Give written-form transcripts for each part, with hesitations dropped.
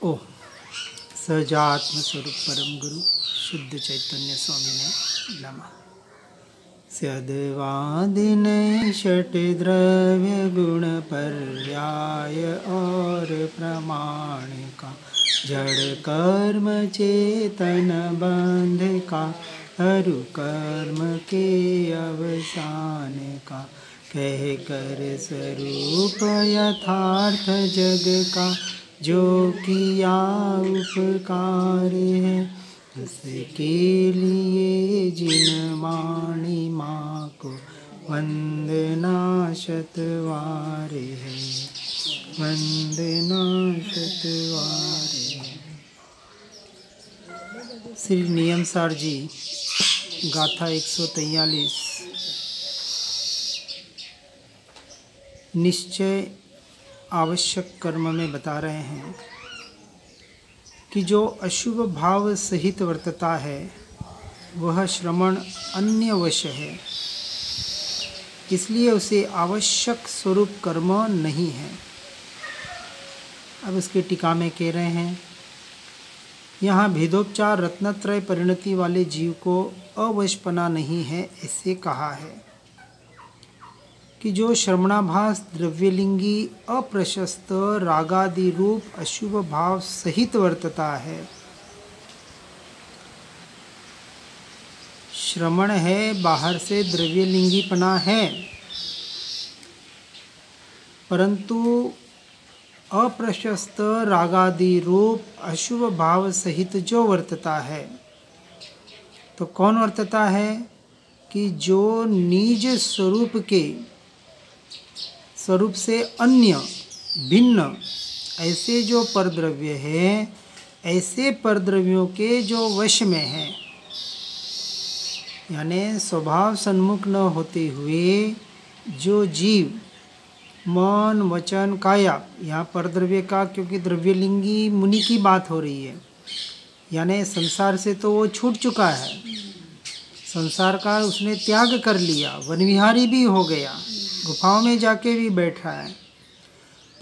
ओ सहजात्म स्वरूप परम गुरु शुद्ध चैतन्य स्वामी ने नमः। स्यद्वादिन षट द्रव्य गुण पर्याय और प्रमाण का जड़ कर्म चेतन बंध का हरु कर्म के अवसान का कह कर स्वरूप यथार्थ जग का जो किया उपकार है उसके लिए जिन माणी माँ को वंदना शतवारे है, वंदना शतवारे है। श्री नियमसार जी गाथा 143 निश्चय आवश्यक कर्म में बता रहे हैं कि जो अशुभ भाव सहित वर्तता है वह श्रवण अन्य वश है, इसलिए उसे आवश्यक स्वरूप कर्म नहीं है। अब इसके टीका में कह रहे हैं, यहाँ भेदोपचार रत्नत्रय परिणति वाले जीव को अवशपना नहीं है, ऐसे कहा है कि जो श्रवणाभास द्रव्यलिंगी अप्रशस्त रागादि रूप अशुभ भाव सहित वर्तता है। श्रवण है बाहर से द्रव्यलिंगीपना है, परंतु अप्रशस्त रागादि रूप अशुभ भाव सहित जो वर्तता है, तो कौन वर्तता है कि जो निज स्वरूप के स्वरूप से अन्य भिन्न ऐसे जो परद्रव्य है, ऐसे परद्रव्यों के जो वश में है, यानी स्वभाव सन्मुख न होते हुए जो जीव मन वचन काया, यहाँ परद्रव्य का क्योंकि द्रव्यलिंगी मुनि की बात हो रही है, यानी संसार से तो वो छूट चुका है, संसार का उसने त्याग कर लिया, वनविहारी भी हो गया, गुफाओं में जाके भी बैठा है,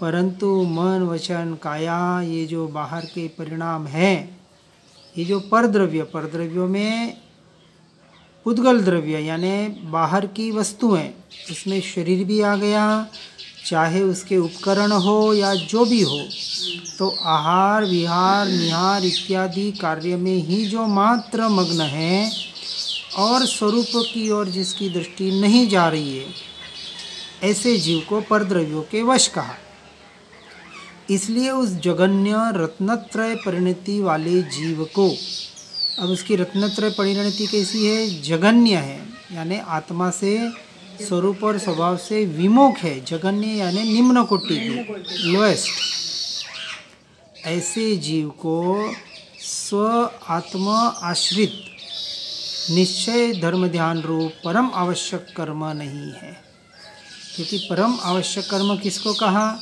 परंतु मन वचन काया ये जो बाहर के परिणाम है, ये जो परद्रव्यों में पुद्गल द्रव्य यानी बाहर की वस्तुएं, इसमें शरीर भी आ गया, चाहे उसके उपकरण हो या जो भी हो, तो आहार विहार निहार इत्यादि कार्य में ही जो मात्र मग्न है और स्वरूप की ओर जिसकी दृष्टि नहीं जा रही है, ऐसे जीव को परद्रव्यों के वश कहा। इसलिए उस जगन्य रत्नत्रय परिणति वाले जीव को, अब उसकी रत्नत्रय परिणति कैसी है, जगन्य है, यानी आत्मा से स्वरूप और स्वभाव से विमुख है, जगन्य यानी निम्न कोटि की, लोएस्ट। ऐसे जीव को स्व आत्मा आश्रित निश्चय धर्म ध्यान रूप परम आवश्यक कर्म नहीं है, क्योंकि परम आवश्यक कर्म किसको कहा,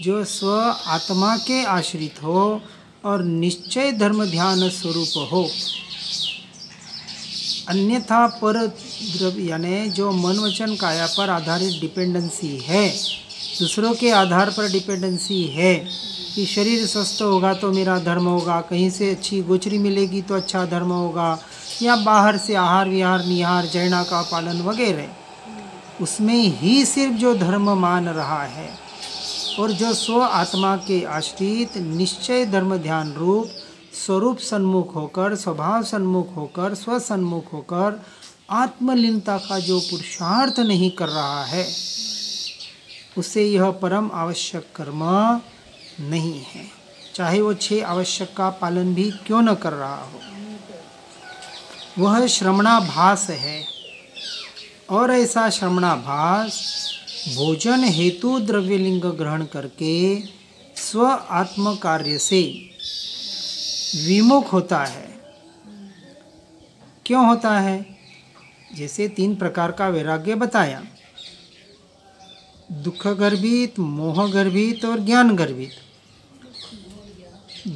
जो स्व आत्मा के आश्रित हो और निश्चय धर्म ध्यान स्वरूप हो। अन्यथा पर द्रव्य यानी जो मन वचन काया पर आधारित डिपेंडेंसी है, दूसरों के आधार पर डिपेंडेंसी है कि शरीर स्वस्थ होगा तो मेरा धर्म होगा, कहीं से अच्छी गोचरी मिलेगी तो अच्छा धर्म होगा, या बाहर से आहार विहार निहार जैना का पालन वगैरह, उसमें ही सिर्फ जो धर्म मान रहा है, और जो स्व आत्मा के आश्रित निश्चय धर्म ध्यान रूप स्वरूप सन्मुख होकर, स्वभाव सन्मुख होकर, स्व सन्मुख होकर आत्मलीनता का जो पुरुषार्थ नहीं कर रहा है, उसे यह परम आवश्यक कर्म नहीं है, चाहे वो 6 आवश्यक का पालन भी क्यों न कर रहा हो। वह श्रवणाभास है, और ऐसा श्रवणाभास भोजन हेतु द्रव्यलिंग ग्रहण करके स्व आत्म कार्य से विमुख होता है। क्यों होता है? जैसे 3 प्रकार का वैराग्य बताया, दुख गर्भित, मोह गर्भित और ज्ञान गर्भित।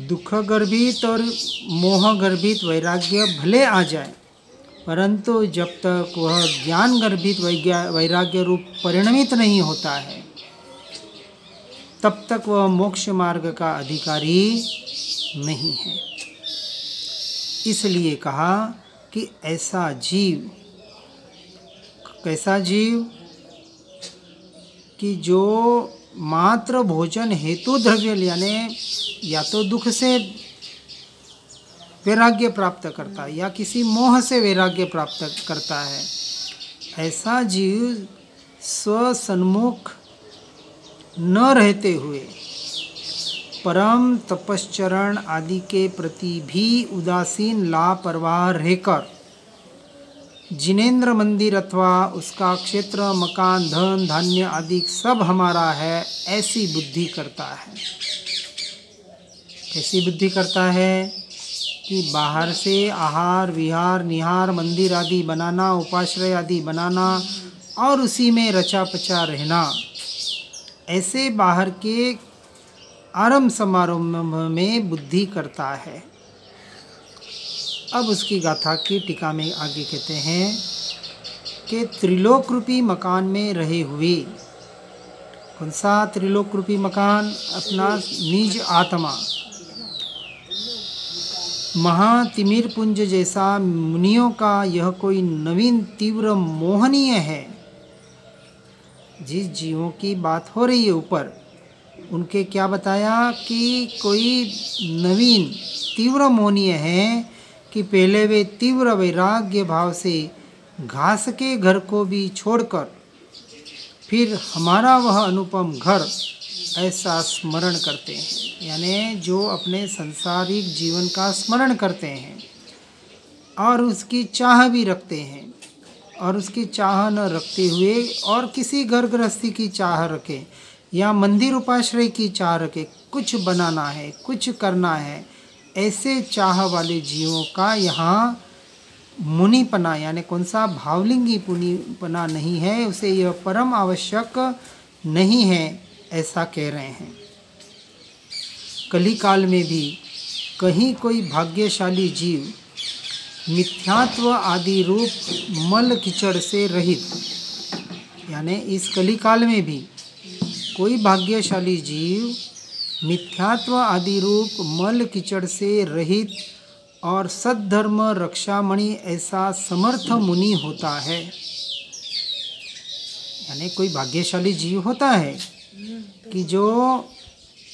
दुख गर्भित और मोह गर्भित वैराग्य भले आ जाए, परंतु जब तक वह ज्ञान गर्भित वैराग्य रूप परिणमित नहीं होता है, तब तक वह मोक्ष मार्ग का अधिकारी नहीं है। इसलिए कहा कि ऐसा जीव, कैसा जीव कि जो मात्र भोजन हेतु द्रव्य यानी या तो दुख से वैराग्य प्राप्त करता है या किसी मोह से वैराग्य प्राप्त करता है, ऐसा जीव स्वसन्मुख न रहते हुए परम तपश्चरण आदि के प्रति भी उदासीन लापरवाह रहकर जिनेंद्र मंदिर अथवा उसका क्षेत्र, मकान, धन, धान्य आदि सब हमारा है, ऐसी बुद्धि करता है। कैसी बुद्धि करता है कि बाहर से आहार विहार निहार मंदिर आदि बनाना, उपाश्रय आदि बनाना और उसी में रचा पचा रहना, ऐसे बाहर के आरंभ समारंभ में बुद्धि करता है। अब उसकी गाथा की टीका में आगे कहते हैं कि त्रिलोक रूपी मकान में रहे हुए, कौन सा त्रिलोक रूपी मकान? अपना निज आत्मा, महातिमिर पुंज जैसा मुनियों का यह कोई नवीन तीव्र मोहनीय है। जिस जीवों की बात हो रही है ऊपर, उनके क्या बताया कि कोई नवीन तीव्र मोहनीय है कि पहले वे तीव्र वैराग्य भाव से घास के घर को भी छोड़कर फिर हमारा वह अनुपम घर ऐसा स्मरण करते हैं, यानी जो अपने सांसारिक जीवन का स्मरण करते हैं और उसकी चाह भी रखते हैं, और उसकी चाह न रखते हुए और किसी घर गृहस्थी की चाह रखे या मंदिर उपाश्रय की चाह रखे, कुछ बनाना है, कुछ करना है, ऐसे चाह वाले जीवों का यहाँ मुनिपना यानी कौन सा भावलिंगी पुनिपना नहीं है, उसे यह परम आवश्यक नहीं है, ऐसा कह रहे हैं। कली काल में भी कहीं कोई भाग्यशाली जीव मिथ्यात्व आदि रूप मल कीचड़ से रहित, यानी इस कली काल में भी कोई भाग्यशाली जीव मिथ्यात्व आदि रूप मल कीचड़ से रहित और सद्धर्म रक्षामणि ऐसा समर्थ मुनि होता है। यानी कोई भाग्यशाली जीव होता है कि जो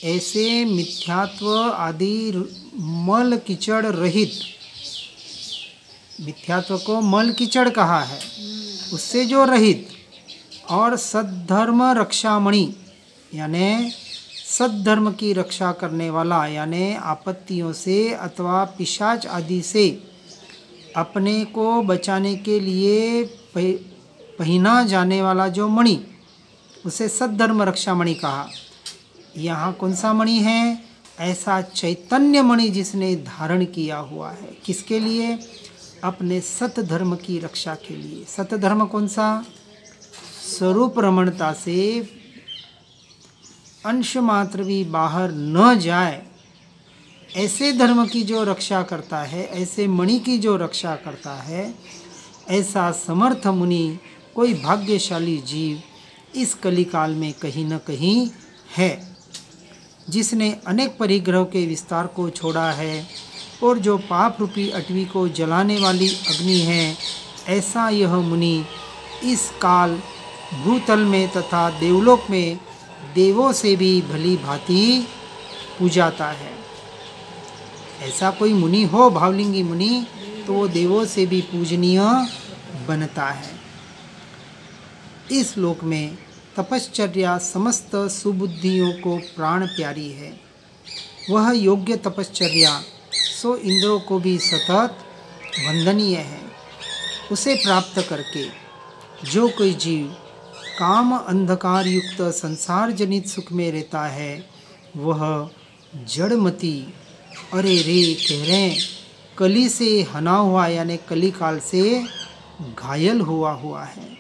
ऐसे मिथ्यात्व आदि मल कीचड़ रहित, मिथ्यात्व को मल कीचड़ कहा है, उससे जो रहित और सद्धर्म रक्षामणि यानी सद्धर्म की रक्षा करने वाला, यानी आपत्तियों से अथवा पिशाच आदि से अपने को बचाने के लिए पहना जाने वाला जो मणि, उसे सद्धर्म रक्षा मणि कहा। यहाँ कौन सा मणि है? ऐसा चैतन्य मणि जिसने धारण किया हुआ है, किसके लिए? अपने सतधर्म की रक्षा के लिए। सतधर्म कौन सा? स्वरूप रमणता से अंश मात्र भी बाहर न जाए, ऐसे धर्म की जो रक्षा करता है, ऐसे मणि की जो रक्षा करता है, ऐसा समर्थ मुनि कोई भाग्यशाली जीव इस कलिकाल में कहीं न कहीं है, जिसने अनेक परिग्रह के विस्तार को छोड़ा है और जो पाप रूपी अटवी को जलाने वाली अग्नि है, ऐसा यह मुनि इस काल भूतल में तथा देवलोक में देवों से भी भली भांति पूजाता है। ऐसा कोई मुनि हो, भावलिंगी मुनि, तो वो देवों से भी पूजनीय बनता है। इस लोक में तपश्चर्या समस्त सुबुद्धियों को प्राण प्यारी है। वह योग्य तपश्चर्या सो इंद्रों को भी सतत वंदनीय है। उसे प्राप्त करके जो कोई जीव काम अंधकार युक्त संसार जनित सुख में रहता है, वह जड़मती अरे रे कह रहे कली से हना हुआ, यानी कली काल से घायल हुआ है।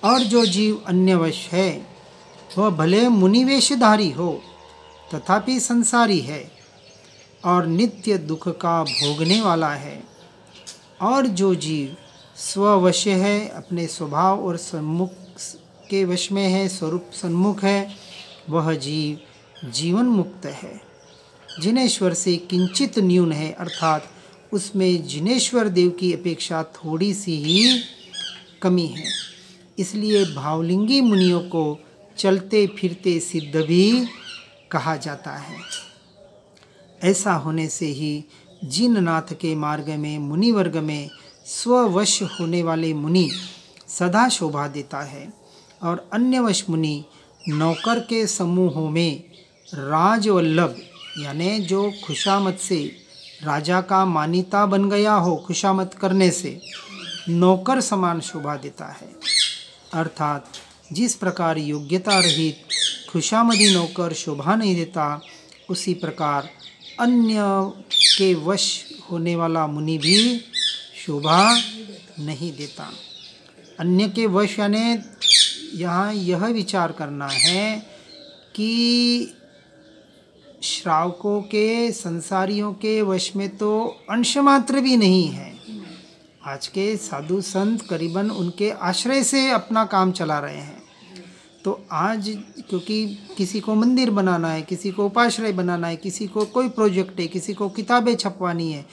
और जो जीव अन्यवश है, वह भले मुनिवेशधारी हो तथापि संसारी है और नित्य दुख का भोगने वाला है। और जो जीव स्ववश है, अपने स्वभाव और सन्मुख के वश में है, स्वरूप सन्मुख है, वह जीव जीवन मुक्त है। जिनेश्वर से किंचित न्यून है, अर्थात उसमें जिनेश्वर देव की अपेक्षा थोड़ी सी ही कमी है। इसलिए भावलिंगी मुनियों को चलते फिरते सिद्ध भी कहा जाता है। ऐसा होने से ही जिननाथ के मार्ग में मुनि वर्ग में स्ववश होने वाले मुनि सदा शोभा देता है, और अन्यवश मुनि नौकर के समूहों में राजवल्लभ यानी जो खुशामद से राजा का मानिता बन गया हो, खुशामद करने से नौकर समान शोभा देता है। अर्थात जिस प्रकार योग्यता रहित खुशामदी नौकर शोभा नहीं देता, उसी प्रकार अन्य के वश होने वाला मुनि भी शोभा नहीं देता। अन्य के वश यानी यहाँ यह विचार करना है कि श्रावकों के, संसारियों के वश में तो अंश मात्र भी नहीं है। आज के साधु संत करीबन उनके आश्रय से अपना काम चला रहे हैं। तो आज क्योंकि किसी को मंदिर बनाना है, किसी को उपाश्रय बनाना है, किसी को कोई प्रोजेक्ट है, किसी को किताबें छपवानी है,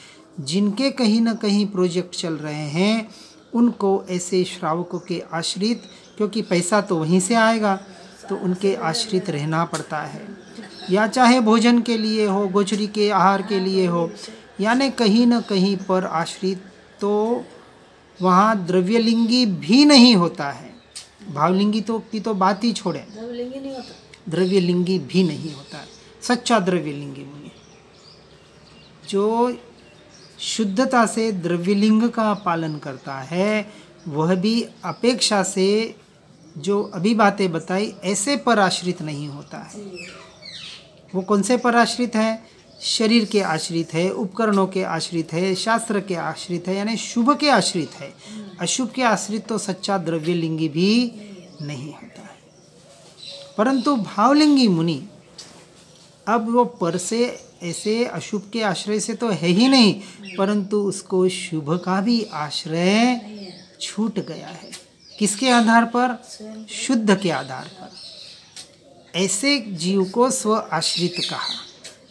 जिनके कहीं ना कहीं प्रोजेक्ट चल रहे हैं, उनको ऐसे श्रावकों के आश्रित, क्योंकि पैसा तो वहीं से आएगा, तो उनके आश्रित रहना पड़ता है। या चाहे भोजन के लिए हो, गोचरी के आहार के लिए हो, यानी कहीं न कहीं पर आश्रित। तो वहाँ द्रव्यलिंगी भी नहीं होता है। भावलिंगी तो की तो बात ही छोड़ें, द्रव्यलिंगी भी नहीं होता है। सच्चा द्रव्यलिंगी मुनि जो शुद्धता से द्रव्यलिंग का पालन करता है, वह भी अपेक्षा से जो अभी बातें बताई ऐसे पर आश्रित नहीं होता है। वो कौन से पर आश्रित है? शरीर के आश्रित है, उपकरणों के आश्रित है, शास्त्र के आश्रित है, यानी शुभ के आश्रित है। अशुभ के आश्रित तो सच्चा द्रव्यलिंगी भी नहीं होता है। परंतु भावलिंगी मुनि अब वो पर से ऐसे अशुभ के आश्रय से तो है ही नहीं, परंतु उसको शुभ का भी आश्रय छूट गया है। किसके आधार पर? शुद्ध के आधार पर। ऐसे जीव को स्व आश्रित कहा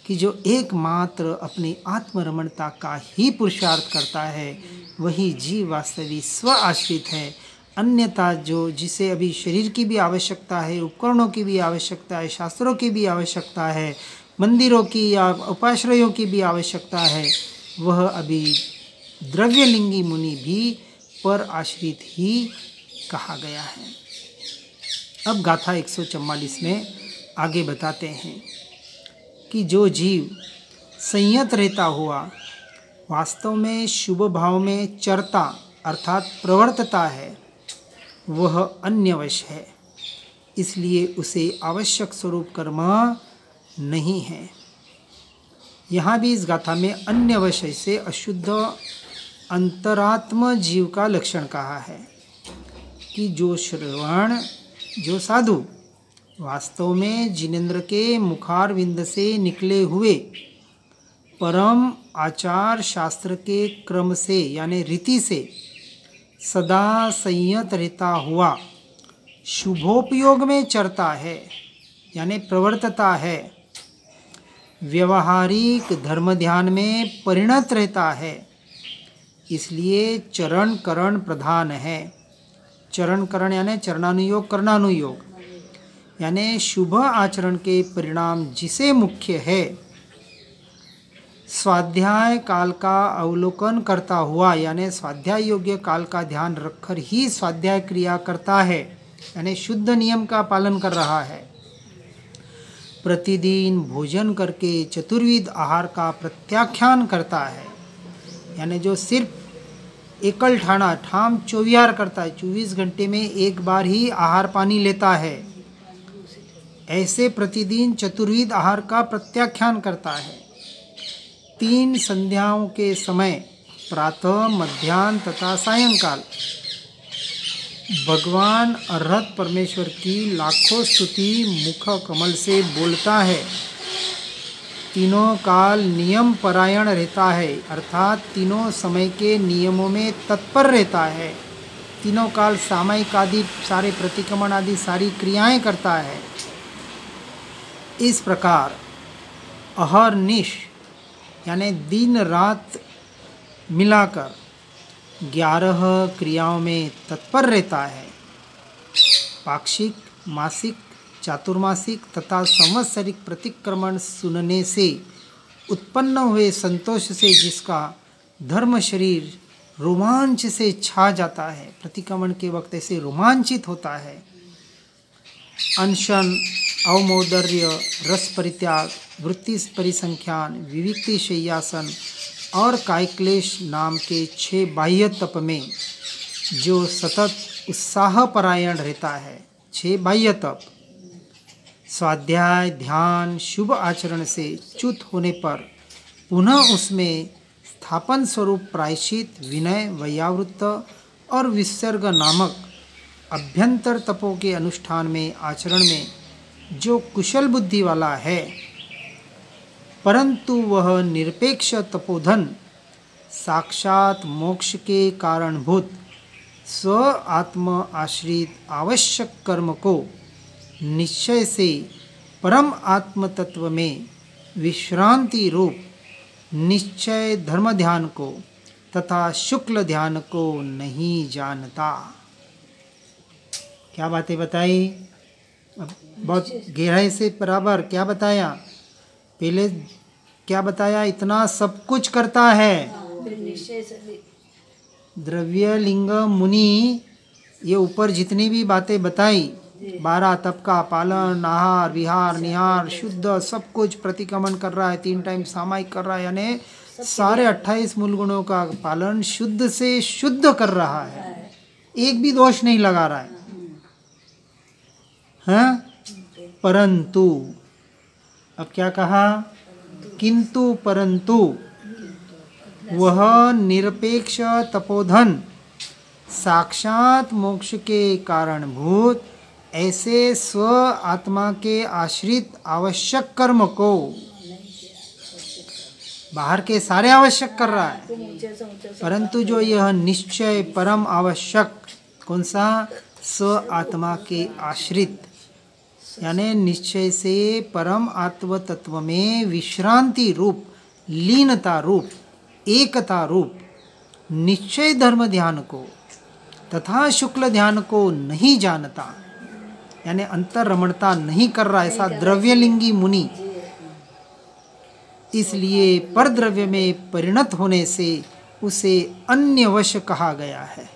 कि जो एकमात्र अपनी आत्मरमणता का ही पुरुषार्थ करता है, वही जीव वास्तविक स्व आश्रित है। अन्यथा जो जिसे अभी शरीर की भी आवश्यकता है, उपकरणों की भी आवश्यकता है, शास्त्रों की भी आवश्यकता है, मंदिरों की या उपाश्रयों की भी आवश्यकता है, वह अभी द्रव्यलिंगी मुनि भी पर आश्रित ही कहा गया है। अब गाथा 144 में आगे बताते हैं कि जो जीव संयत रहता हुआ वास्तव में शुभ भाव में चरता अर्थात प्रवर्तता है, वह अन्यवश है, इसलिए उसे आवश्यक स्वरूप कर्म नहीं है। यहाँ भी इस गाथा में अन्यवश से अशुद्ध अंतरात्म जीव का लक्षण कहा है कि जो श्रवण, जो साधु वास्तव में जिनेंद्र के मुखारविंद से निकले हुए परम आचार शास्त्र के क्रम से यानी रीति से सदा संयत रहता हुआ शुभोपयोग में चरता है यानी प्रवर्तता है, व्यवहारिक धर्म ध्यान में परिणत रहता है, इसलिए चरण करण प्रधान है। चरण करण यानी चरणानुयोग कर्णानुयोग, यानी शुभ आचरण के परिणाम जिसे मुख्य है, स्वाध्याय काल का अवलोकन करता हुआ यानी स्वाध्याय योग्य काल का ध्यान रखकर ही स्वाध्याय क्रिया करता है, यानी शुद्ध नियम का पालन कर रहा है। प्रतिदिन भोजन करके चतुर्विध आहार का प्रत्याख्यान करता है, यानी जो सिर्फ एकल ठाना ठाम चौविहार करता है, 24 घंटे में एक बार ही आहार पानी लेता है, ऐसे प्रतिदिन चतुर्विध आहार का प्रत्याख्यान करता है। 3 संध्याओं के समय प्रातः, मध्याह्न तथा सायंकाल भगवान अर्हत परमेश्वर की लाखों स्तुति मुख कमल से बोलता है। तीनों काल नियम परायण रहता है, अर्थात तीनों समय के नियमों में तत्पर रहता है। तीनों काल सामयिक आदि सारे प्रतिक्रमण आदि सारी क्रियाएं करता है। इस प्रकार अहर्निश यानी दिन रात मिलाकर 11 क्रियाओं में तत्पर रहता है। पाक्षिक, मासिक, चातुर्मासिक तथा संवत्सरिक प्रतिक्रमण सुनने से उत्पन्न हुए संतोष से जिसका धर्म शरीर रोमांच से छा जाता है, प्रतिक्रमण के वक्त ऐसे रोमांचित होता है। अनशन, अवमौदर्य, रस परित्याग, वृत्ति परिसंख्यान, विविक्ति शय्यासन और कायक्लेश नाम के 6 बाह्य तप में जो सतत उत्साह परायण रहता है, 6 बाह्य तप, स्वाध्याय, ध्यान, शुभ आचरण से च्युत होने पर पुनः उसमें स्थापन स्वरूप प्रायश्चित, विनय, वैयावृत्त और विसर्ग नामक अभ्यंतर तपों के अनुष्ठान में, आचरण में जो कुशल बुद्धि वाला है, परंतु वह निरपेक्ष तपोधन साक्षात मोक्ष के कारणभूत स्व आत्म आश्रित आवश्यक कर्म को निश्चय से परम आत्म तत्व में विश्रांति रूप निश्चय धर्म ध्यान को तथा शुक्ल ध्यान को नहीं जानता। क्या बातें बताई? अब बहुत गहराई से बराबर क्या बताया? पहले क्या बताया? इतना सब कुछ करता है। द्रव्य लिंग मुनि, ये ऊपर जितनी भी बातें बताई, 12 तप का पालन, आहार विहार निहार शुद्ध सब कुछ प्रतिक्रमण कर रहा है, 3 टाइम सामायिक कर रहा है, यानी सारे 28 मूल गुणों का पालन शुद्ध से शुद्ध कर रहा है, एक भी दोष नहीं लगा रहा है। हाँ? परंतु अब क्या कहा? किंतु परंतु वह निरपेक्ष तपोधन साक्षात मोक्ष के कारणभूत ऐसे स्व आत्मा के आश्रित आवश्यक कर्म को, बाहर के सारे आवश्यक कर रहा है, परंतु जो यह निश्चय परम आवश्यक, कौन सा? स्व आत्मा के आश्रित, यानी निश्चय से परम आत्म तत्व में विश्रांति रूप, लीनता रूप, एकता रूप निश्चय धर्म ध्यान को तथा शुक्ल ध्यान को नहीं जानता, यानी अंतर रमणता नहीं कर रहा, ऐसा द्रव्यलिंगी मुनि। इसलिए परद्रव्य में परिणत होने से उसे अन्यवश कहा गया है।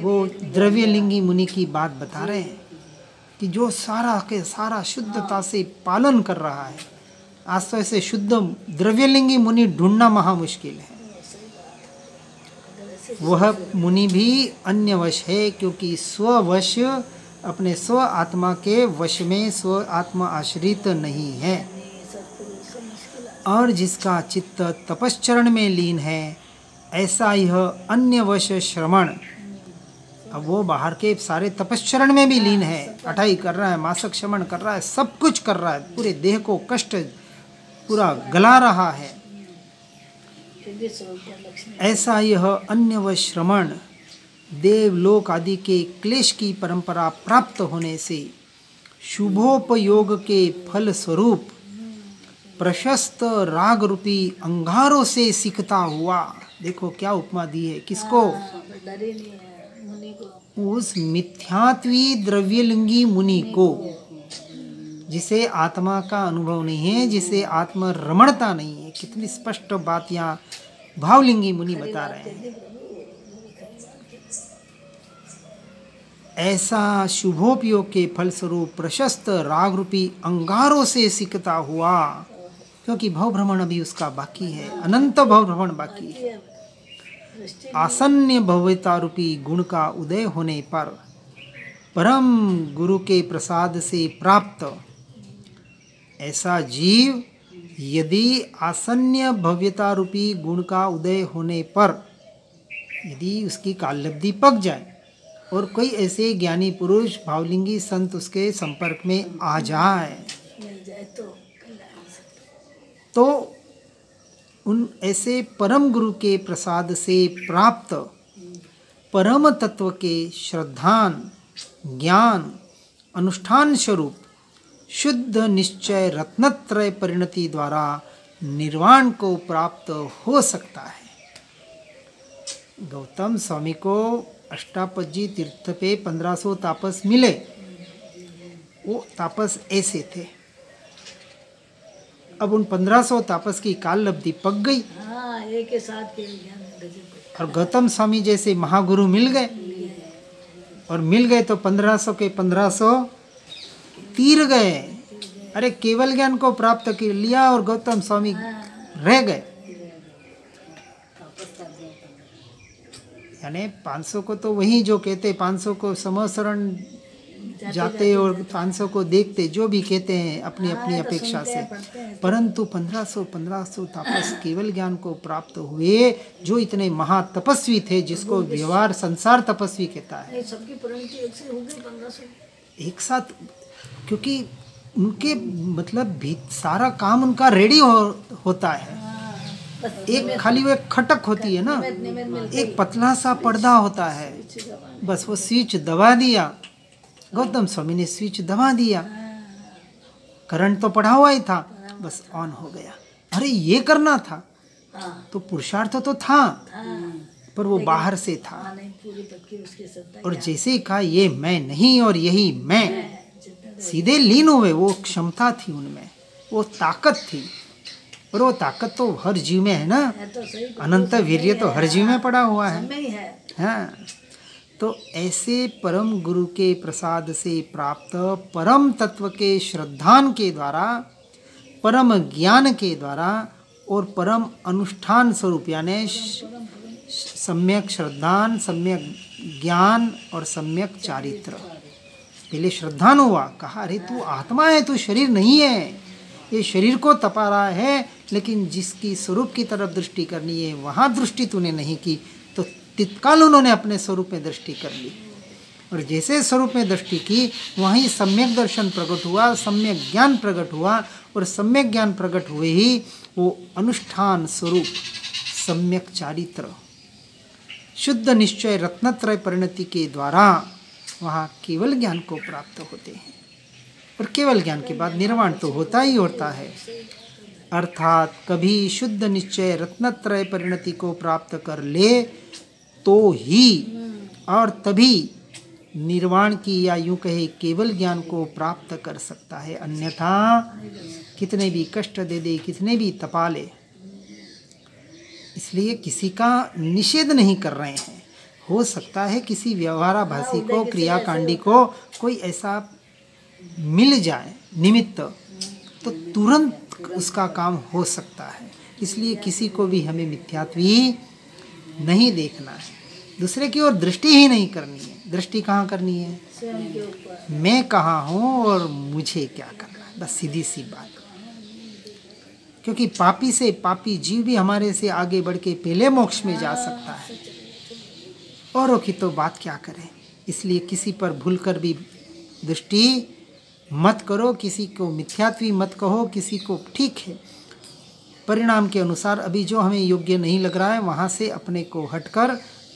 वो द्रव्यलिंगी मुनि की बात बता रहे हैं कि जो सारा के सारा शुद्धता से पालन कर रहा है, आज तो ऐसे शुद्ध द्रव्यलिंगी मुनि ढूंढना महा मुश्किल है। वह मुनि भी अन्यवश है, क्योंकि स्ववश, अपने स्व आत्मा के वश में स्व आत्मा आश्रित नहीं है। और जिसका चित्त तपश्चरण में लीन है, ऐसा यह अन्यवश श्रवण, अब वो बाहर के सारे तपश्चरण में भी लीन है, अठाई कर रहा है, मासक श्रवण कर रहा है, सब कुछ कर रहा है, पूरे देह को कष्ट पूरा गला रहा है, ऐसा यह अन्यवश श्रवण देवलोक आदि के क्लेश की परंपरा प्राप्त होने से शुभोपयोग के फल स्वरूप प्रशस्त राग रूपी अंगारों से सीखता हुआ, देखो क्या उपमा दी है, किसको? उस मिथ्यात्वी द्रव्यलिंगी मुनि को, जिसे आत्मा का अनुभव नहीं है, जिसे आत्म रमणता नहीं है। कितनी स्पष्ट बात यहाँ भावलिंगी मुनि बता रहे हैं। ऐसा शुभोपयोग के फलस्वरूप प्रशस्त राग रूपी अंगारों से सीखता हुआ, क्योंकि भव भ्रमण अभी उसका बाकी है, अनंत भव भ्रमण बाकी है। आसन्य भव्यता रूपी गुण का उदय होने पर परम गुरु के प्रसाद से प्राप्त ऐसा जीव, यदि आसन्य भव्यता रूपी गुण का उदय होने पर यदि उसकी काललब्धि पक जाए और कोई ऐसे ज्ञानी पुरुष भावलिंगी संत उसके संपर्क में आ जाए, तो उन ऐसे परम गुरु के प्रसाद से प्राप्त परम तत्व के श्रद्धान ज्ञान अनुष्ठान स्वरूप शुद्ध निश्चय रत्नत्रय परिणति द्वारा निर्वाण को प्राप्त हो सकता है। गौतम स्वामी को अष्टापजी तीर्थ पे 1500 तापस मिले। वो तापस ऐसे थे। अब उन 1500 तापस की काल अवधि पक गई। एक के साथ के ज्ञान और गौतम स्वामी जैसे महागुरु मिल गए। और मिल गए तो 1500 के 1500 तीर गए। अरे केवल ज्ञान को प्राप्त कर लिया और गौतम स्वामी रह गए। यानी 500 को तो वही जो कहते 500 को समशरण जाते और 500 को देखते, जो भी कहते हैं अपनी अपनी अपेक्षा से, परंतु 1500 तापस केवल ज्ञान को प्राप्त हुए, जो इतने महातपस्वी थे, जिसको व्यवहार संसार तपस्वी कहता है। सबकी परिणति एक से हो गई 1500 एक साथ, क्योंकि उनके मतलब भी सारा काम उनका रेडी होता है। एक खाली वो एक खटक होती है ना, एक पतला सा पर्दा होता है, बस वो स्विच दबा दिया। गौतम स्वामी ने स्विच दबा दिया, करंट तो पड़ा हुआ ही था, बस ऑन हो गया। अरे ये करना था तो पुरुषार्थ तो था, पर वो बाहर से था। और जैसे ही कहा ये मैं नहीं और यही मैं, सीधे लीन हुए। वो क्षमता थी उनमें, वो ताकत थी। और वो ताकत तो हर जीव में है ना, अनंत वीर्य तो हर जीव में पड़ा हुआ है। हाँ, तो ऐसे परम गुरु के प्रसाद से प्राप्त परम तत्व के श्रद्धान के द्वारा, परम ज्ञान के द्वारा और परम अनुष्ठान स्वरूप, यानी सम्यक श्रद्धान, सम्यक ज्ञान और सम्यक चारित्र। पहले श्रद्धान हुआ, कहा अरे तू आत्मा है, तू शरीर नहीं है। ये शरीर को तपा रहा है, लेकिन जिसकी स्वरूप की तरफ दृष्टि करनी है वहाँ दृष्टि तूने नहीं की। तो तत्काल उन्होंने अपने स्वरूप में दृष्टि कर ली। और जैसे स्वरूप में दृष्टि की, वहीं सम्यक दर्शन प्रकट हुआ, सम्यक ज्ञान प्रकट हुआ। और सम्यक ज्ञान प्रकट हुए ही वो अनुष्ठान स्वरूप सम्यक चारित्र, शुद्ध निश्चय रत्नत्रय परिणति के द्वारा वहाँ केवल ज्ञान को प्राप्त होते हैं। और केवल ज्ञान के बाद निर्वाण तो होता ही होता है। अर्थात कभी शुद्ध निश्चय रत्नत्रय परिणति को प्राप्त कर ले तो ही और तभी निर्वाण की, या यूं कहे केवल ज्ञान को प्राप्त कर सकता है। अन्यथा कितने भी कष्ट दे दे, कितने भी तपा ले। इसलिए किसी का निषेध नहीं कर रहे हैं। हो सकता है किसी व्यवहाराभासी को, क्रियाकांडी को कोई ऐसा मिल जाए निमित्त, तो तुरंत उसका काम हो सकता है। इसलिए किसी को भी हमें मिथ्यात्वी नहीं देखना है, दूसरे की ओर दृष्टि ही नहीं करनी है। दृष्टि कहाँ करनी है? मैं कहाँ हूँ और मुझे क्या करना है, बस सीधी सी बात। क्योंकि पापी से पापी जीव भी हमारे से आगे बढ़ के पहले मोक्ष में जा सकता है, औरों की तो बात क्या करें। इसलिए किसी पर भूलकर भी दृष्टि मत करो, किसी को मिथ्यात्वी मत कहो, किसी को ठीक है परिणाम के अनुसार अभी जो हमें योग्य नहीं लग रहा है वहाँ से अपने को हटकर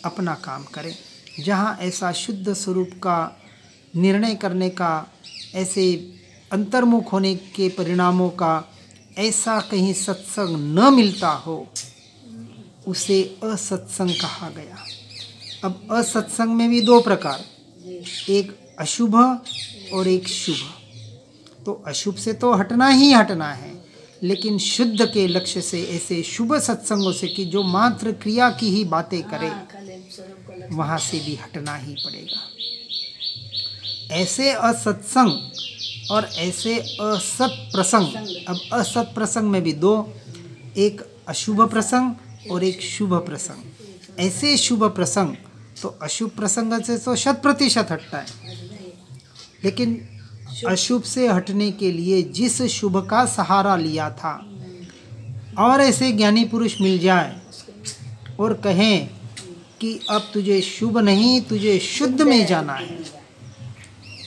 अपना काम करें। जहाँ ऐसा शुद्ध स्वरूप का निर्णय करने का, ऐसे अंतर्मुख होने के परिणामों का ऐसा कहीं सत्संग न मिलता हो, उसे असत्संग कहा गया। अब असत्संग में भी दो प्रकार, एक अशुभ और एक शुभ। तो अशुभ से तो हटना ही हटना है, लेकिन शुद्ध के लक्ष्य से ऐसे शुभ सत्संगों से कि जो मात्र क्रिया की ही बातें करे, वहाँ से भी हटना ही पड़ेगा। ऐसे असत्संग और ऐसे असत प्रसंग। अब असत प्रसंग में भी दो, एक अशुभ प्रसंग और एक शुभ प्रसंग। ऐसे शुभ प्रसंग तो अशुभ प्रसंग से तो 100% हटता है, लेकिन अशुभ से हटने के लिए जिस शुभ का सहारा लिया था, और ऐसे ज्ञानी पुरुष मिल जाए और कहें कि अब तुझे शुभ नहीं, तुझे शुद्ध में जाना है,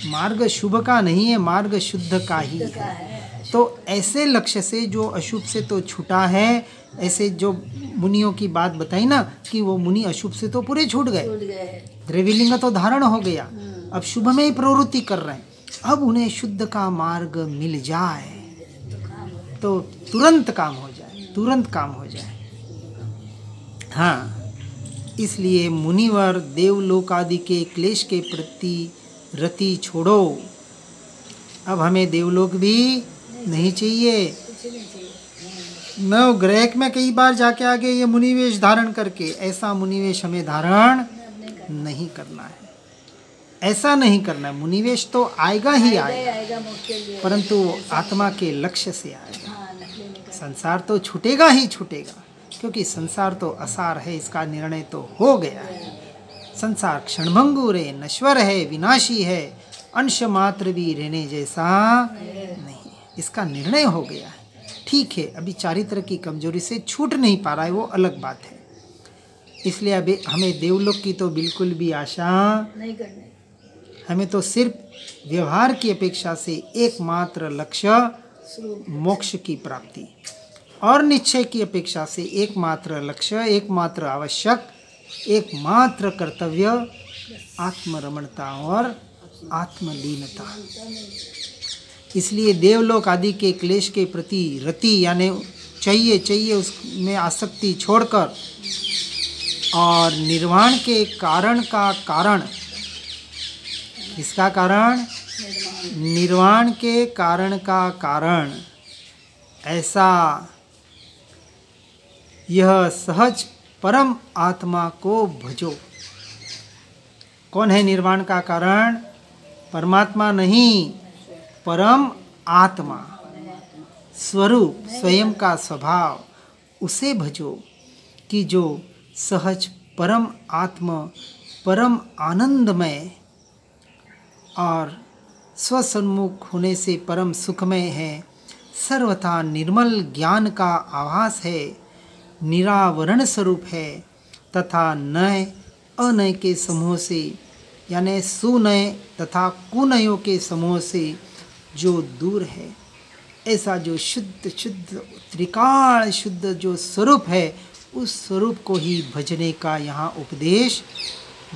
मार्ग शुभ का नहीं है, मार्ग शुद्ध का ही है। तो ऐसे लक्ष्य से जो अशुभ से तो छूटा है, ऐसे जो मुनियों की बात बताई ना कि वो मुनि अशुभ से तो पूरे छूट गए, द्रव्यलिंग तो धारण हो गया, अब शुभ में ही प्रवृत्ति कर रहे हैं। अब उन्हें शुद्ध का मार्ग मिल जाए तो तुरंत काम हो जाए, तुरंत काम हो जाए। हाँ, इसलिए मुनिवर देवलोक आदि के क्लेश के प्रति रति छोड़ो। अब हमें देवलोक भी नहीं चाहिए। कुछ नहीं चाहिए। नव ग्रह में कई बार जाके आगे ये मुनिवेश धारण करके, ऐसा मुनिवेश हमें धारण नहीं करना है, ऐसा नहीं करना है। मुनिवेश तो आएगा ही आएगा, आएगा मोक्ष के लिए, परंतु वो आत्मा के लक्ष्य से आएगा। हाँ, नकली नहीं करना। संसार तो छूटेगा ही छूटेगा, क्योंकि संसार तो असार है, इसका निर्णय तो हो गया है। संसार क्षणभंगुर है, नश्वर है, विनाशी है, अंश मात्र भी रहने जैसा नहीं, इसका निर्णय हो गया है। ठीक है, अभी चारित्र की कमजोरी से छूट नहीं पा रहा है, वो अलग बात है। इसलिए अभी हमें देवलोक की तो बिल्कुल भी आशा नहीं करने। हमें तो सिर्फ व्यवहार की अपेक्षा से एकमात्र लक्ष्य मोक्ष की प्राप्ति, और निश्चय की अपेक्षा से एकमात्र लक्ष्य, एकमात्र आवश्यक, एकमात्र कर्तव्य आत्मरमणता और आत्मलीनता। इसलिए देवलोक आदि के क्लेश के प्रति रति यानी चाहिए उसमें आसक्ति छोड़कर, और निर्वाण के कारण का कारण, किसका कारण? निर्वाण के कारण का कारण, ऐसा यह सहज परम आत्मा को भजो। कौन है निर्वाण का कारण? परमात्मा नहीं, परम आत्मा, स्वरूप, स्वयं का स्वभाव, उसे भजो कि जो सहज परम आत्मा, परम आनंदमय और स्वसन्मुख होने से परम सुखमय है, सर्वथा निर्मल ज्ञान का आभास है, निरावरण स्वरूप है, तथा नय अनय के समूह से यानी सुनय तथा कुनयों के समूह से जो दूर है, ऐसा जो शुद्ध शुद्ध त्रिकाल शुद्ध जो स्वरूप है, उस स्वरूप को ही भजने का यहाँ उपदेश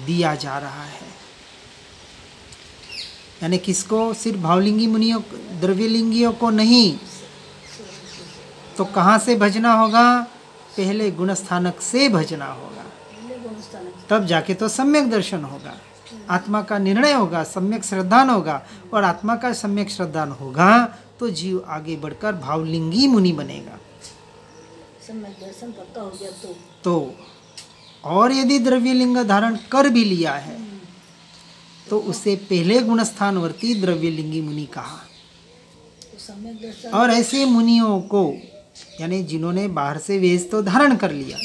दिया जा रहा है। यानी किसको? सिर्फ भावलिंगी मुनियों, द्रव्यलिंगियों को नहीं। तो कहाँ से भजना होगा? पहले गुणस्थानक से भजना होगा, तब जाके तो सम्यक दर्शन होगा, आत्मा का निर्णय होगा, सम्यक श्रद्धान होगा, और आत्मा का सम्यक श्रद्धान होगा तो जीव आगे बढ़कर भावलिंगी मुनि बनेगा। सम्यक दर्शन पक्का हो गया तो और यदि द्रव्यलिंग धारण कर भी लिया है तो उसे पहले गुणस्थानवर्ती द्रव्यलिंगी मुनि कहा। तो सम्यक दर्शन, और ऐसे मुनियों को यानी जिन्होंने बाहर से वेश तो धारण कर लिया,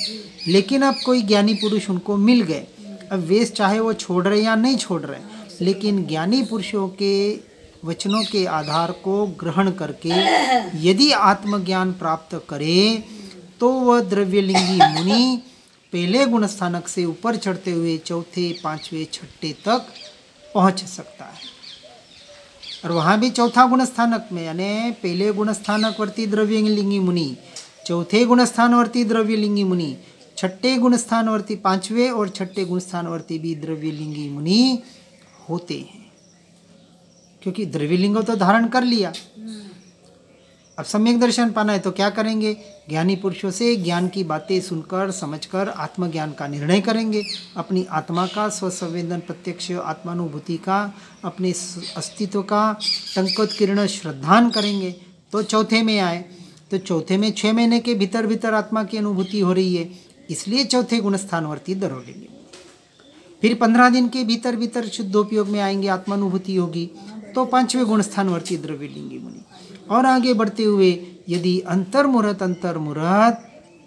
लेकिन अब कोई ज्ञानी पुरुष उनको मिल गए, अब वेश चाहे वो छोड़ रहे या नहीं छोड़ रहे, लेकिन ज्ञानी पुरुषों के वचनों के आधार को ग्रहण करके यदि आत्मज्ञान प्राप्त करे तो वह द्रव्यलिंगी मुनि पहले गुणस्थानक से ऊपर चढ़ते हुए चौथे, पांचवें, छठे तक पहुंच सकता है। और वहाँ भी चौथा गुणस्थानक में यानी पहले गुणस्थानकवर्ती द्रव्यलिंगी मुनि, चौथे गुणस्थानवर्ती द्रव्यलिंगी मुनि, छठे गुणस्थानवर्ती, पांचवें और छठे गुणस्थानवर्ती भी द्रव्यलिंगी मुनि होते हैं, क्योंकि द्रव्यलिंग तो धारण कर लिया। अब सम्यक दर्शन पाना है तो क्या करेंगे? ज्ञानी पुरुषों से ज्ञान की बातें सुनकर समझकर आत्मज्ञान का निर्णय करेंगे, अपनी आत्मा का स्वसंवेदन प्रत्यक्ष आत्मानुभूति का, अपने अस्तित्व का टंकोत्कीर्ण श्रद्धान करेंगे तो चौथे में आए। तो चौथे में 6 महीने के भीतर भीतर आत्मा की अनुभूति हो रही है, इसलिए चौथे गुणस्थानवर्ती द्रव्यलिंगी। फिर 15 दिन के भीतर भीतर शुद्धोपयोग में आएंगे, आत्मानुभूति होगी तो 5वें गुणस्थानवर्ती द्रव्यलिंगी मुनि। और आगे बढ़ते हुए यदि अंतर्मुहूर्त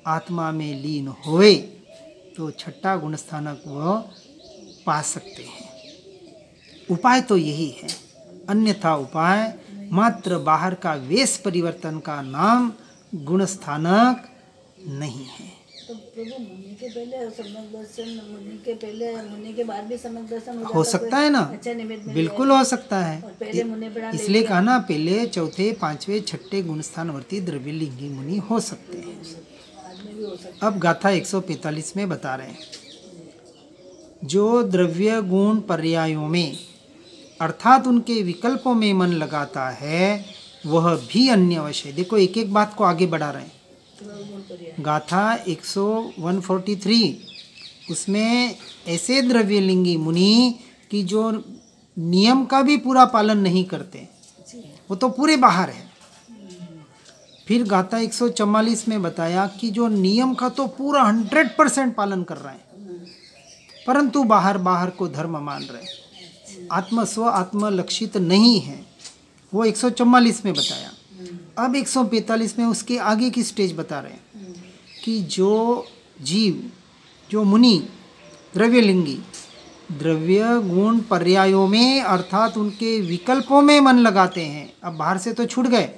आत्मा में लीन होए तो छठा गुणस्थानक वह पा सकते हैं। उपाय तो यही है, अन्यथा उपाय मात्र बाहर का वेश परिवर्तन का नाम गुणस्थानक नहीं है। तो प्रभु मुनि के पहले सम्यक दर्शन, मुनि के पहले, मुनि के बाद भी सम्यक दर्शन हो सकता है ना, अच्छा निमित्त मिल बिल्कुल जाए। हो सकता है। और पहले मुनि प्रणाम ले इसलिए लिया। कहा ना, पहले चौथे, पांचवें, छठे गुणस्थानवर्ती द्रव्यलिंगी मुनि हो सकते हैं। बाद में भी हो सकता अब गाथा 145 में बता रहे हैं, जो द्रव्य गुण पर्यायों में अर्थात उनके विकल्पों में मन लगाता है वह भी अन्यवश है। देखो एक एक बात को आगे बढ़ा रहे हैं। गाथा 143 उसमें ऐसे द्रव्यलिंगी मुनि कि जो नियम का भी पूरा पालन नहीं करते, वो तो पूरे बाहर है। फिर गाथा 144 में बताया कि जो नियम का तो पूरा 100% पालन कर रहे हैं, परंतु बाहर बाहर को धर्म मान रहे हैं, आत्म लक्षित नहीं है। वो 144 में बताया। अब 145 में उसके आगे की स्टेज बता रहे हैं कि जो जीव, जो मुनि द्रव्यलिंगी द्रव्य गुण पर्यायों में अर्थात उनके विकल्पों में मन लगाते हैं। अब बाहर से तो छूट गए,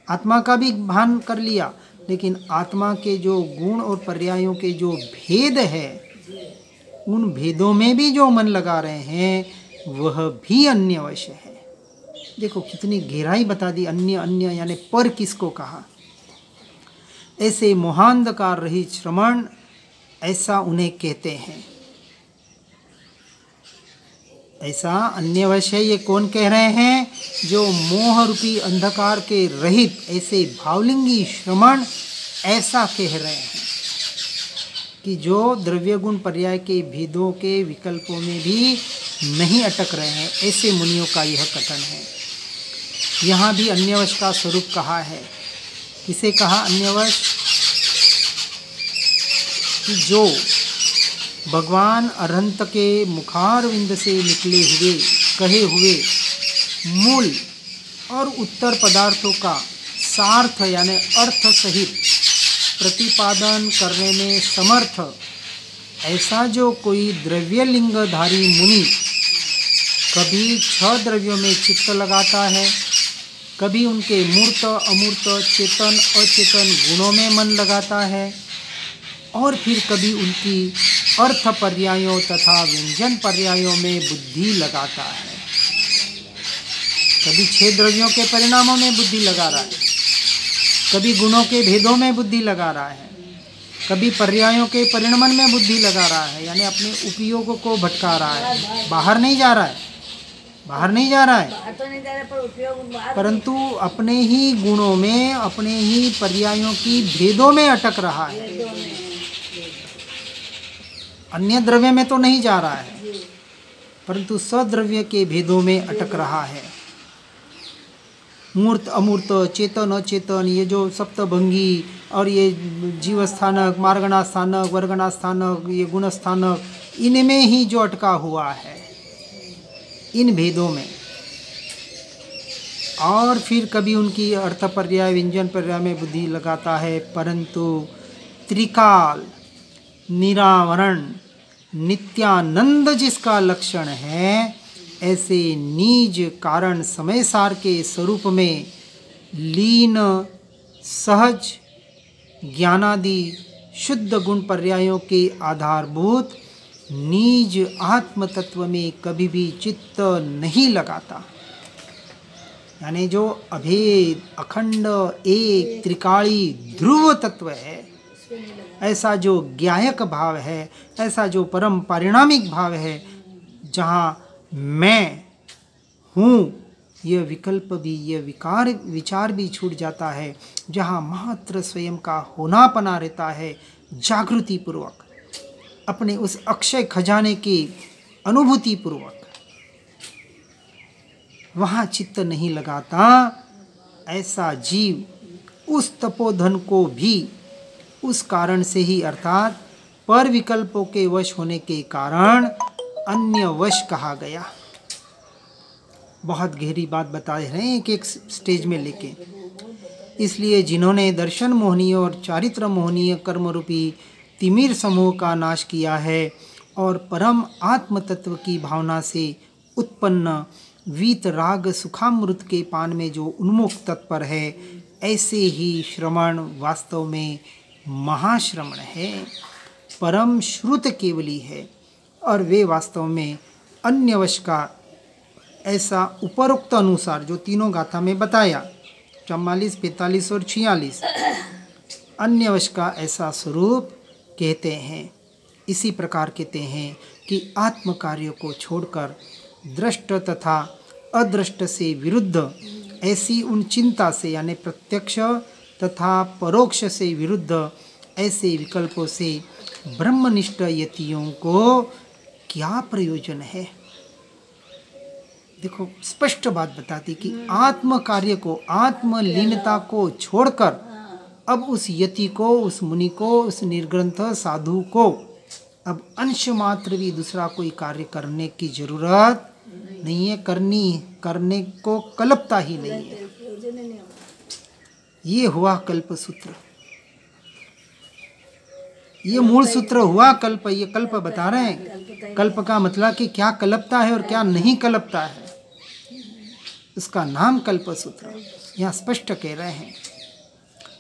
आत्मा का भी भान कर लिया, लेकिन आत्मा के जो गुण और पर्यायों के जो भेद है, उन भेदों में भी जो मन लगा रहे हैं वह भी अन्यवश है। देखो कितनी गहराई बता दी। अन्य अन्य यानी पर किसको कहा। ऐसे मोहांधकार रहित श्रमण, ऐसा उन्हें कहते हैं। ऐसा अन्यवश है, ये कौन कह रहे हैं? जो मोह रूपी अंधकार के रहित ऐसे भावलिंगी श्रमण ऐसा कह रहे हैं कि जो द्रव्य गुण पर्याय के भेदों के विकल्पों में भी नहीं अटक रहे हैं। ऐसे मुनियों का यह कथन है। यहाँ भी अन्यवश का स्वरूप कहा है। किसे कहा अन्यवश? कि जो भगवान अरहंत के मुखारविंद से निकले हुए कहे हुए मूल और उत्तर पदार्थों का सार्थ यानी अर्थ सहित प्रतिपादन करने में समर्थ ऐसा जो कोई द्रव्यलिंगधारी मुनि कभी 6 द्रव्यों में चित्त लगाता है, कभी उनके मूर्त अमूर्त चेतन अचेतन गुणों में मन लगाता है, और फिर कभी उनकी अर्थ पर्यायों तथा व्यंजन पर्यायों में बुद्धि लगाता है। कभी 6 द्रव्यों के परिणामों में बुद्धि लगा रहा है, कभी गुणों के भेदों में बुद्धि लगा रहा है, कभी पर्यायों के परिणमन में बुद्धि लगा रहा है, यानी अपने उपयोगों को भटका रहा है। बाहर नहीं जा रहा है, बाहर नहीं जा रहा है, पर उपयोग परंतु अपने ही गुणों में, अपने ही पर्यायों की भेदों में अटक रहा है। अन्य द्रव्य में तो नहीं जा रहा है, परंतु सद्रव्य के भेदों में अटक रहा है। मूर्त अमूर्त चेतन अचेतन, ये जो सप्तभंगी और ये जीव स्थानक, मार्गणा स्थानक, वर्गणा स्थानक, ये गुण स्थानक, इनमें ही जो अटका हुआ है, इन भेदों में। और फिर कभी उनकी अर्थ पर्याय व्यंजन पर्याय में बुद्धि लगाता है, परंतु त्रिकाल निरावरण नित्यानंद जिसका लक्षण है, ऐसे निज कारण समय सार के स्वरूप में लीन सहज ज्ञानादि शुद्ध गुण पर्यायों के आधारभूत निज आत्म तत्व में कभी भी चित्त नहीं लगाता। यानी जो अभेद अखंड एक त्रिकाली ध्रुव तत्व है, ऐसा जो ज्ञायक भाव है, ऐसा जो परम पारिणामिक भाव है, जहाँ मैं हूँ यह विकल्प भी, यह विचार भी छूट जाता है, जहाँ मात्र स्वयं का होनापना रहता है, जागृति पूर्वक अपने उस अक्षय खजाने की अनुभूति पूर्वक, वहाँ चित्त नहीं लगाता। ऐसा जीव उस तपोधन को भी उस कारण से ही, अर्थात पर विकल्पों के वश होने के कारण अन्य वश कहा गया। बहुत गहरी बात बता रहे हैं एक स्टेज में लेके। इसलिए जिन्होंने दर्शन मोहनीय और चारित्र मोहनीय कर्म रूपी तिमिर समूह का नाश किया है और परम आत्म तत्व की भावना से उत्पन्न वीत राग सुखामृत के पान में जो उन्मुख तत्पर है, ऐसे ही श्रमण वास्तव में महाश्रमण है, परम श्रुत केवली है, और वे वास्तव में अन्यवश का ऐसा उपरोक्त अनुसार जो तीनों गाथा में बताया 44, 45 और 46, अन्यवश का ऐसा स्वरूप कहते हैं। इसी प्रकार कहते हैं कि आत्म कार्य को छोड़कर दृष्ट तथा अदृष्ट से विरुद्ध ऐसी उन चिंता से यानी प्रत्यक्ष तथा परोक्ष से विरुद्ध ऐसे विकल्पों से ब्रह्मनिष्ठ यतियों को क्या प्रयोजन है। देखो स्पष्ट बात बताती कि आत्म कार्य को, आत्मलीनता को छोड़कर अब उस यति को, उस मुनि को, उस निर्ग्रंथ साधु को अब अंश मात्र भी दूसरा कोई कार्य करने की जरूरत नहीं है, करने को कल्पता ही नहीं है। ये हुआ कल्प सूत्र, ये मूल सूत्र हुआ कल्प। ये कल्प बता रहे हैं, कल्प का मतलब कि क्या कल्पता है और क्या नहीं कल्पता है, उसका नाम कल्प सूत्र। यहाँ स्पष्ट कह रहे हैं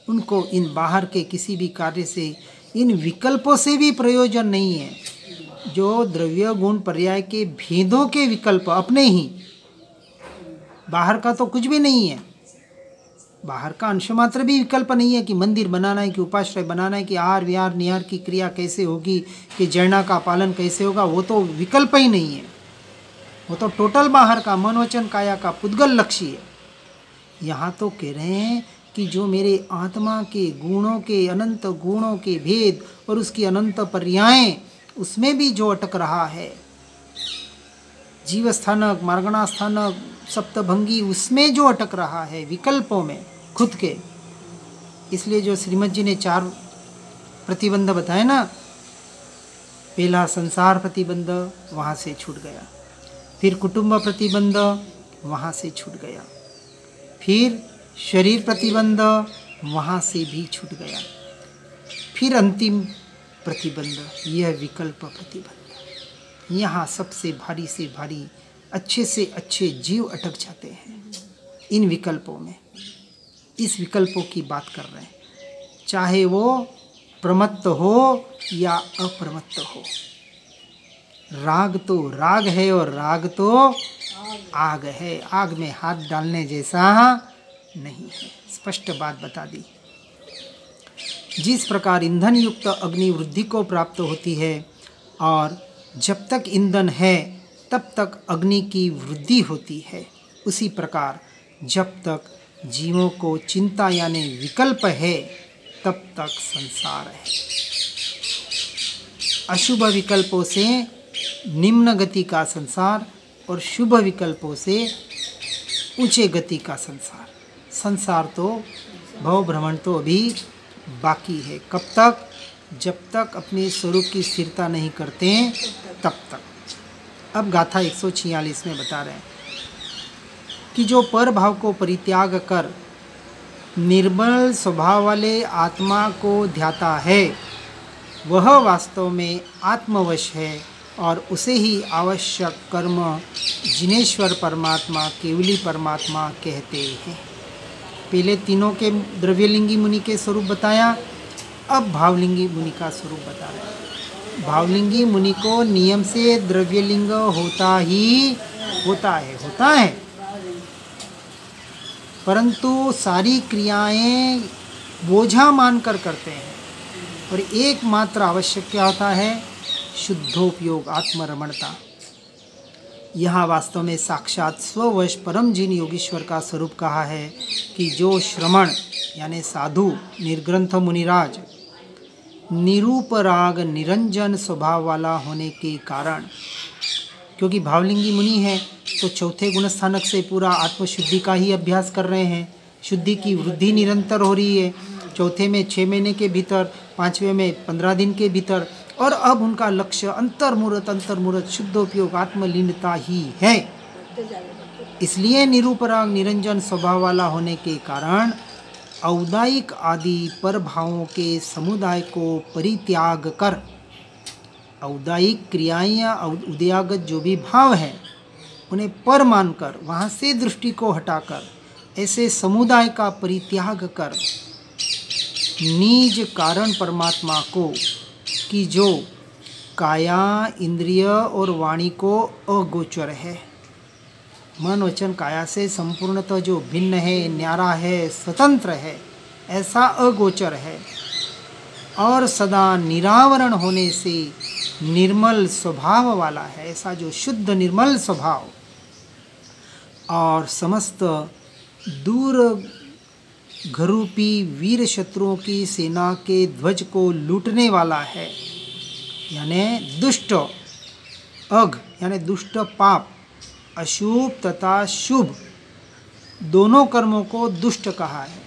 उनको इन बाहर के किसी भी कार्य से, इन विकल्पों से भी प्रयोजन नहीं है। जो द्रव्य गुण पर्याय के भेदों के विकल्प अपने ही, बाहर का तो कुछ भी नहीं है, बाहर का अंश मात्र भी विकल्प नहीं है कि मंदिर बनाना है, कि उपाश्रय बनाना है, कि आहार विहार निहार की क्रिया कैसे होगी, कि जैना का पालन कैसे होगा, वो तो विकल्प ही नहीं है। वो तो टोटल बाहर का मन वचन काया का पुद्गल लक्ष्य है। यहाँ तो कह रहे हैं कि जो मेरे आत्मा के गुणों के, अनंत गुणों के भेद और उसकी अनंत पर्यायें, उसमें भी जो अटक रहा है, जीव स्थानक, मार्गणा स्थानक, सप्तभंगी, उसमें जो अटक रहा है विकल्पों में खुद के, इसलिए जो श्रीमद जी ने 4 प्रतिबंध बताए ना, पहला संसार प्रतिबंध वहाँ से छूट गया, फिर कुटुंब प्रतिबंध वहाँ से छूट गया, फिर शरीर प्रतिबंध वहाँ से भी छूट गया, फिर अंतिम प्रतिबंध यह विकल्प प्रतिबंध। यहाँ सबसे भारी से भारी, अच्छे से अच्छे जीव अटक जाते हैं इन विकल्पों में। इस विकल्पों की बात कर रहे हैं, चाहे वो प्रमत्त हो या अप्रमत्त हो। राग तो राग है और राग तो आग है, आग में हाथ डालने जैसा नहीं है। स्पष्ट बात बता दी। जिस प्रकार ईंधन युक्त अग्नि वृद्धि को प्राप्त होती है और जब तक ईंधन है तब तक अग्नि की वृद्धि होती है, उसी प्रकार जब तक जीवों को चिंता यानी विकल्प है तब तक संसार है। अशुभ विकल्पों से निम्न गति का संसार और शुभ विकल्पों से ऊंचे गति का संसार। संसार तो भव भ्रमण तो अभी बाकी है। कब तक? जब तक अपने स्वरूप की स्थिरता नहीं करते तब तक। अब गाथा 146 में बता रहे हैं कि जो पर भाव को परित्याग कर निर्मल स्वभाव वाले आत्मा को ध्याता है वह वास्तव में आत्मवश है और उसे ही आवश्यक कर्म जिनेश्वर परमात्मा, केवली परमात्मा कहते हैं। पहले तीनों के द्रव्यलिंगी मुनि के स्वरूप बताया, अब भावलिंगी मुनि का स्वरूप बता रहे हैं। भावलिंगी मुनि को नियम से द्रव्यलिंग होता है, परंतु सारी क्रियाएं बोझा मानकर करते हैं और एकमात्र आवश्यक क्या होता है? शुद्धोपयोग, आत्मरमणता। यहाँ वास्तव में साक्षात स्ववश परम जिन योगीश्वर का स्वरूप कहा है कि जो श्रमण यानी साधु निर्ग्रंथ मुनिराज निरूपराग निरंजन स्वभाव वाला होने के कारण, क्योंकि भावलिंगी मुनि है तो चौथे गुणस्थानक से पूरा आत्मशुद्धि का ही अभ्यास कर रहे हैं। शुद्धि की वृद्धि निरंतर हो रही है, चौथे में 6 महीने के भीतर, 5वें में 15 दिन के भीतर, और अब उनका लक्ष्य अंतर्मुहूर्त शुद्धोपयोग आत्मलीनता ही है। इसलिए निरूपराग निरंजन स्वभाव वाला होने के कारण औदायिक आदि पर भावों के समुदाय को परित्याग कर, औदायिक क्रियाएं या उदयागत जो भी भाव है उन्हें पर मानकर, वहाँ से दृष्टि को हटाकर ऐसे समुदाय का परित्याग कर निज कारण परमात्मा को, कि जो काया इंद्रिय और वाणी को अगोचर है, मन वचन काया से संपूर्णतः जो भिन्न है, न्यारा है, स्वतंत्र है, ऐसा अगोचर है और सदा निरावरण होने से निर्मल स्वभाव वाला है, ऐसा जो शुद्ध निर्मल स्वभाव और समस्त दूर घरूपी वीर शत्रुओं की सेना के ध्वज को लूटने वाला है, यानी दुष्ट अघ यानी दुष्ट पाप, अशुभ तथा शुभ दोनों कर्मों को दुष्ट कहा है।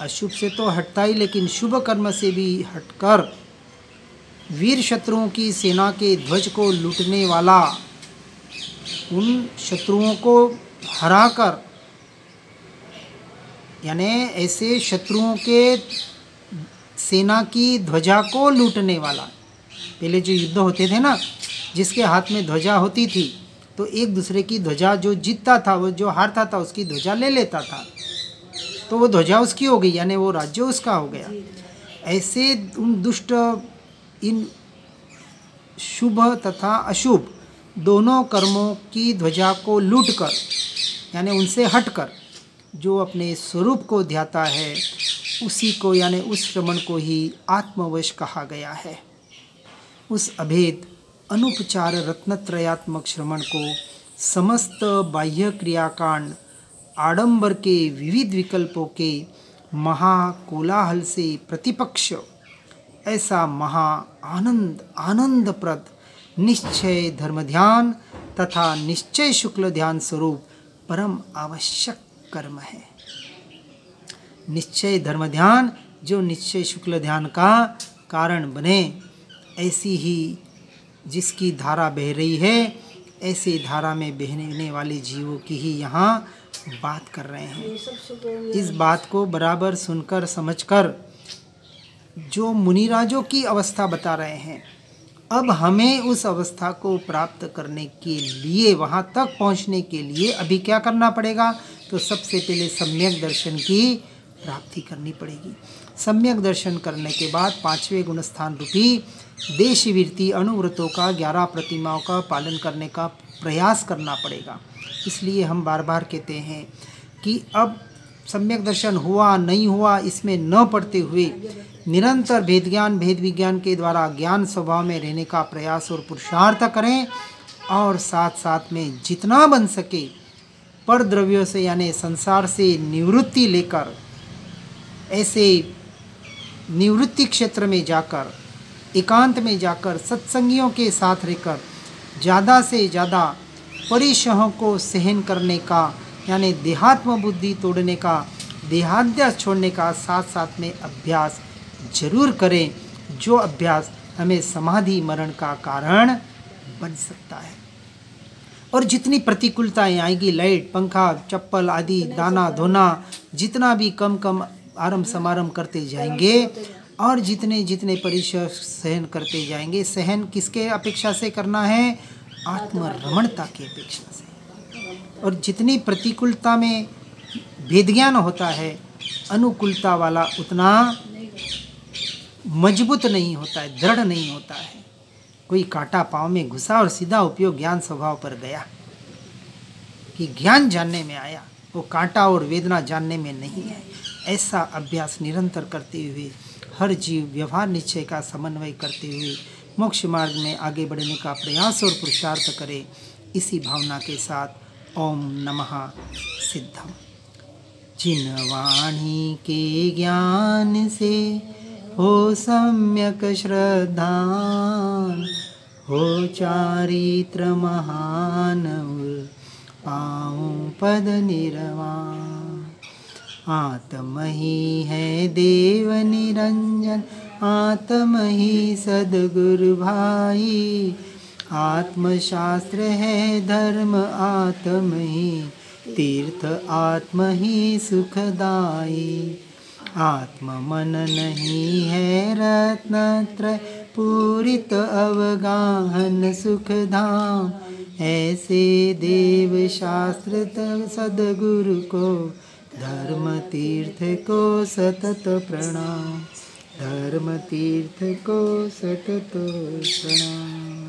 अशुभ से तो हटता ही, लेकिन शुभ कर्म से भी हटकर वीर शत्रुओं की सेना के ध्वज को लूटने वाला, उन शत्रुओं को हराकर, यानी ऐसे शत्रुओं के सेना की ध्वजा को लूटने वाला। पहले जो युद्ध होते थे ना, जिसके हाथ में ध्वजा होती थी तो एक दूसरे की ध्वजा, जो जीतता था वो जो हारता था उसकी ध्वजा ले लेता था, तो वो ध्वजा उसकी हो गई, यानी वो राज्य उसका हो गया। ऐसे उन दुष्ट, इन शुभ तथा अशुभ दोनों कर्मों की ध्वजा को लूटकर, यानी उनसे हटकर जो अपने स्वरूप को ध्याता है, उसी को यानी उस श्रमण को ही आत्मवश कहा गया है। उस अभेद अनुपचार रत्नत्रयात्मक श्रमण को समस्त बाह्य क्रियाकांड आडंबर के विविध विकल्पों के महाकोलाहल से प्रतिपक्ष ऐसा महा आनंदप्रद निश्चय धर्म ध्यान तथा निश्चय शुक्ल ध्यान स्वरूप परम आवश्यक कर्म है। निश्चय धर्म ध्यान जो निश्चय शुक्ल ध्यान का कारण बने, ऐसी ही जिसकी धारा बह रही है, ऐसी धारा में बहने वाले जीवों की ही यहाँ बात कर रहे हैं। इस बात को बराबर सुनकर समझकर जो मुनिराजों की अवस्था बता रहे हैं, अब हमें उस अवस्था को प्राप्त करने के लिए, वहाँ तक पहुँचने के लिए अभी क्या करना पड़ेगा? तो सबसे पहले सम्यक दर्शन की प्राप्ति करनी पड़ेगी। सम्यक दर्शन करने के बाद पांचवें गुणस्थान रूपी देशवृत्ति अनुव्रतों का 11 प्रतिमाओं का पालन करने का प्रयास करना पड़ेगा। इसलिए हम बार बार कहते हैं कि अब सम्यक दर्शन हुआ नहीं हुआ इसमें न पड़ते हुए निरंतर भेद ज्ञान भेद विज्ञान के द्वारा ज्ञान स्वभाव में रहने का प्रयास और पुरुषार्थ करें, और साथ साथ में जितना बन सके पर द्रव्यों से यानी संसार से निवृत्ति लेकर, ऐसे निवृत्ति क्षेत्र में जाकर, एकांत में जाकर सत्संगियों के साथ रहकर ज़्यादा से ज़्यादा परिशहों को सहन करने का, यानी देहात्म बुद्धि तोड़ने का, देहाध्यास छोड़ने का साथ साथ में अभ्यास जरूर करें, जो अभ्यास हमें समाधि मरण का कारण बन सकता है। और जितनी प्रतिकूलताएं आएगी, लाइट, पंखा, चप्पल आदि, दाना धोना, जितना भी कम कम आरंभ समारंभ करते जाएंगे और जितने जितने परिश्रम सहन करते जाएंगे, सहन किसके अपेक्षा से करना है? आत्मरमणता की अपेक्षा से। और जितनी प्रतिकूलता में भेद ज्ञान होता है, अनुकूलता वाला उतना मजबूत नहीं होता है, दृढ़ नहीं होता है। कोई कांटा पाँव में घुसा और सीधा उपयोग ज्ञान स्वभाव पर गया, कि ज्ञान जानने में आया, वो कांटा और वेदना जानने में नहीं है। ऐसा अभ्यास निरंतर करते हुए हर जीव व्यवहार निश्चय का समन्वय करते हुए मोक्ष मार्ग में आगे बढ़ने का प्रयास और पुरुषार्थ करे। इसी भावना के साथ ओम नमः सिद्धम। जिन वाणी के ज्ञान से हो सम्यक श्रद्धा, हो चारित्र महान, पाऊं पद निर्वाण। आत्म ही है देव निरंजन, आत्म ही सद्गुरु भाई। आत्मशास्त्र है धर्म, आत्म ही तीर्थ, आत्म ही सुखदाई। आत्म मन नहीं है रत्नत्रय, पूरित अवगाहन सुखधाम। ऐसे देव शास्त्र सद्गुरु को, धर्म तीर्थ को सतत प्रणाम। धर्म तीर्थ को सतत प्रणाम।